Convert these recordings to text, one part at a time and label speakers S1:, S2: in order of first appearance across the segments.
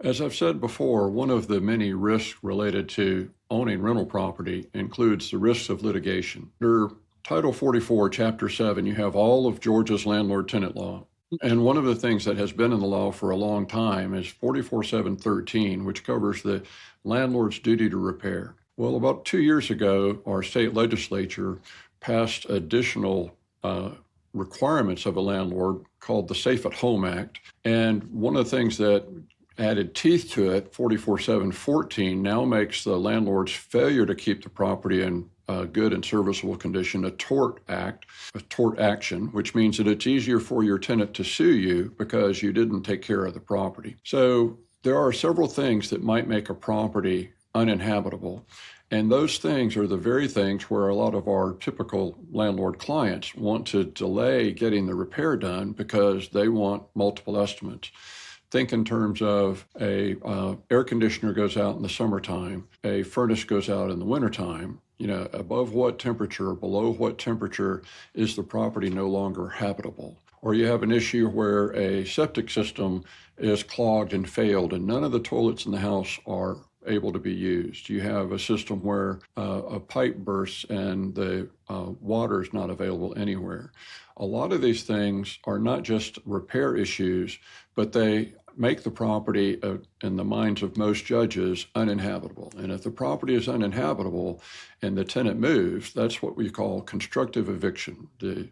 S1: As I've said before, one of the many risks related to owning rental property includes the risks of litigation. Under Title 44, Chapter 7, you have all of Georgia's landlord-tenant law. And one of the things that has been in the law for a long time is 44.7.13, which covers the landlord's duty to repair. Well, about 2 years ago, our state legislature passed additional requirements of a landlord called the Safe at Home Act. And one of the things that added teeth to it, 44.7.14, now makes the landlord's failure to keep the property in good and serviceable condition a tort action, which means that it's easier for your tenant to sue you because you didn't take care of the property. So there are several things that might make a property uninhabitable. And those things are the very things where a lot of our typical landlord clients want to delay getting the repair done because they want multiple estimates. Think in terms of a air conditioner goes out in the summertime, a furnace goes out in the wintertime. Above what temperature or below what temperature is the property no longer habitable? Or you have an issue where a septic system is clogged and failed and none of the toilets in the house are able to be used. You have a system where a pipe bursts and the water is not available anywhere. A lot of these things are not just repair issues, but they make the property, in the minds of most judges, uninhabitable. And if the property is uninhabitable and the tenant moves, that's what we call constructive eviction. The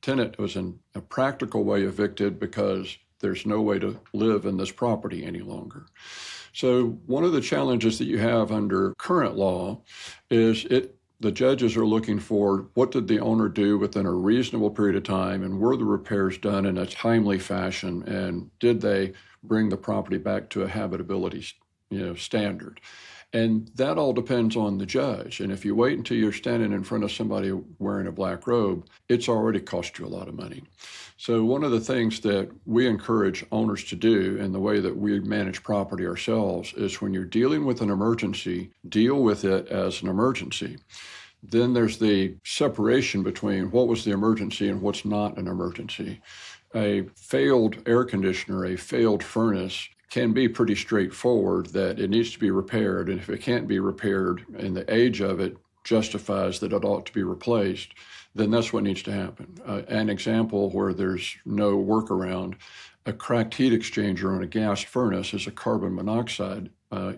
S1: tenant was in a practical way evicted because there's no way to live in this property any longer. So one of the challenges that you have under current law is the judges are looking for what did the owner do within a reasonable period of time, and were the repairs done in a timely fashion, and did they bring the property back to a habitability standard. And that all depends on the judge. And if you wait until you're standing in front of somebody wearing a black robe, it's already cost you a lot of money. So one of the things that we encourage owners to do, and the way that we manage property ourselves, is when you're dealing with an emergency, deal with it as an emergency. Then there's the separation between what was the emergency and what's not an emergency. A failed air conditioner, a failed furnace, can be pretty straightforward that it needs to be repaired. And if it can't be repaired and the age of it justifies that it ought to be replaced, then that's what needs to happen. An example where there's no workaround, a cracked heat exchanger on a gas furnace is a carbon monoxide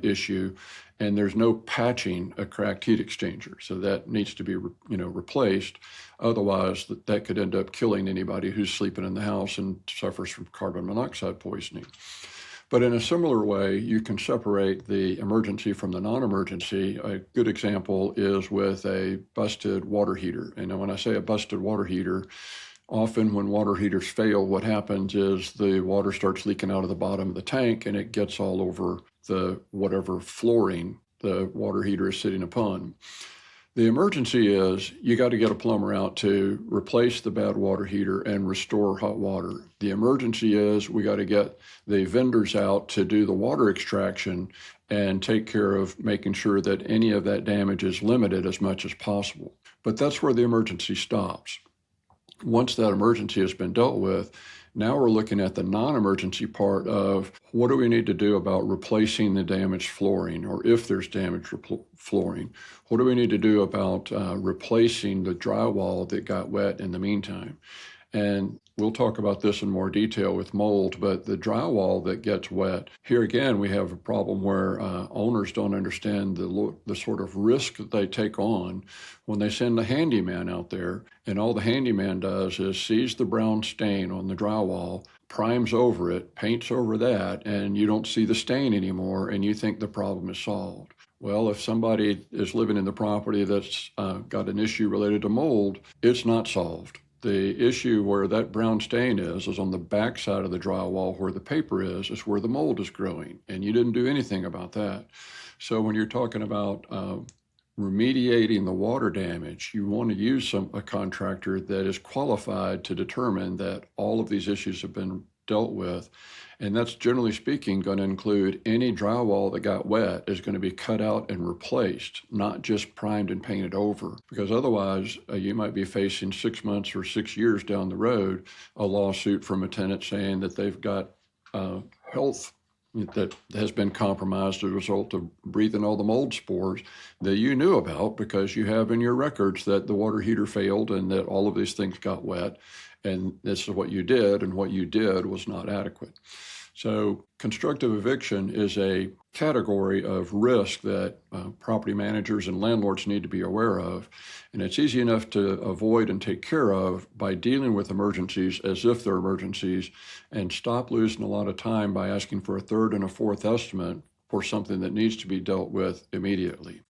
S1: issue, and there's no patching a cracked heat exchanger. So that needs to be replaced. Otherwise, that could end up killing anybody who's sleeping in the house and suffers from carbon monoxide poisoning. But in a similar way, you can separate the emergency from the non-emergency. A good example is with a busted water heater. And when I say a busted water heater, often when water heaters fail, what happens is the water starts leaking out of the bottom of the tank and it gets all over the whatever flooring the water heater is sitting upon. The emergency is you got to get a plumber out to replace the bad water heater and restore hot water. The emergency is we got to get the vendors out to do the water extraction and take care of making sure that any of that damage is limited as much as possible. But that's where the emergency stops. Once that emergency has been dealt with, now we're looking at the non-emergency part of what do we need to do about replacing the damaged flooring, or if there's damaged flooring. What do we need to do about replacing the drywall that got wet in the meantime? And we'll talk about this in more detail with mold, but the drywall that gets wet, here again, we have a problem where owners don't understand the sort of risk that they take on when they send the handyman out there, and all the handyman does is sees the brown stain on the drywall, primes over it, paints over that, and you don't see the stain anymore, and you think the problem is solved. Well, if somebody is living in the property that's got an issue related to mold, it's not solved. The issue where that brown stain is on the back side of the drywall where the paper is where the mold is growing, and you didn't do anything about that. So when you're talking about remediating the water damage, you want to use a contractor that is qualified to determine that all of these issues have been dealt with. And that's, generally speaking, going to include any drywall that got wet is going to be cut out and replaced, not just primed and painted over. Because otherwise, you might be facing 6 months or 6 years down the road, a lawsuit from a tenant saying that they've got health that has been compromised as a result of breathing all the mold spores that you knew about because you have in your records that the water heater failed and that all of these things got wet. And this is what you did, and what you did was not adequate. So constructive eviction is a category of risk that property managers and landlords need to be aware of. And it's easy enough to avoid and take care of by dealing with emergencies as if they're emergencies, and stop losing a lot of time by asking for a third and a fourth estimate for something that needs to be dealt with immediately.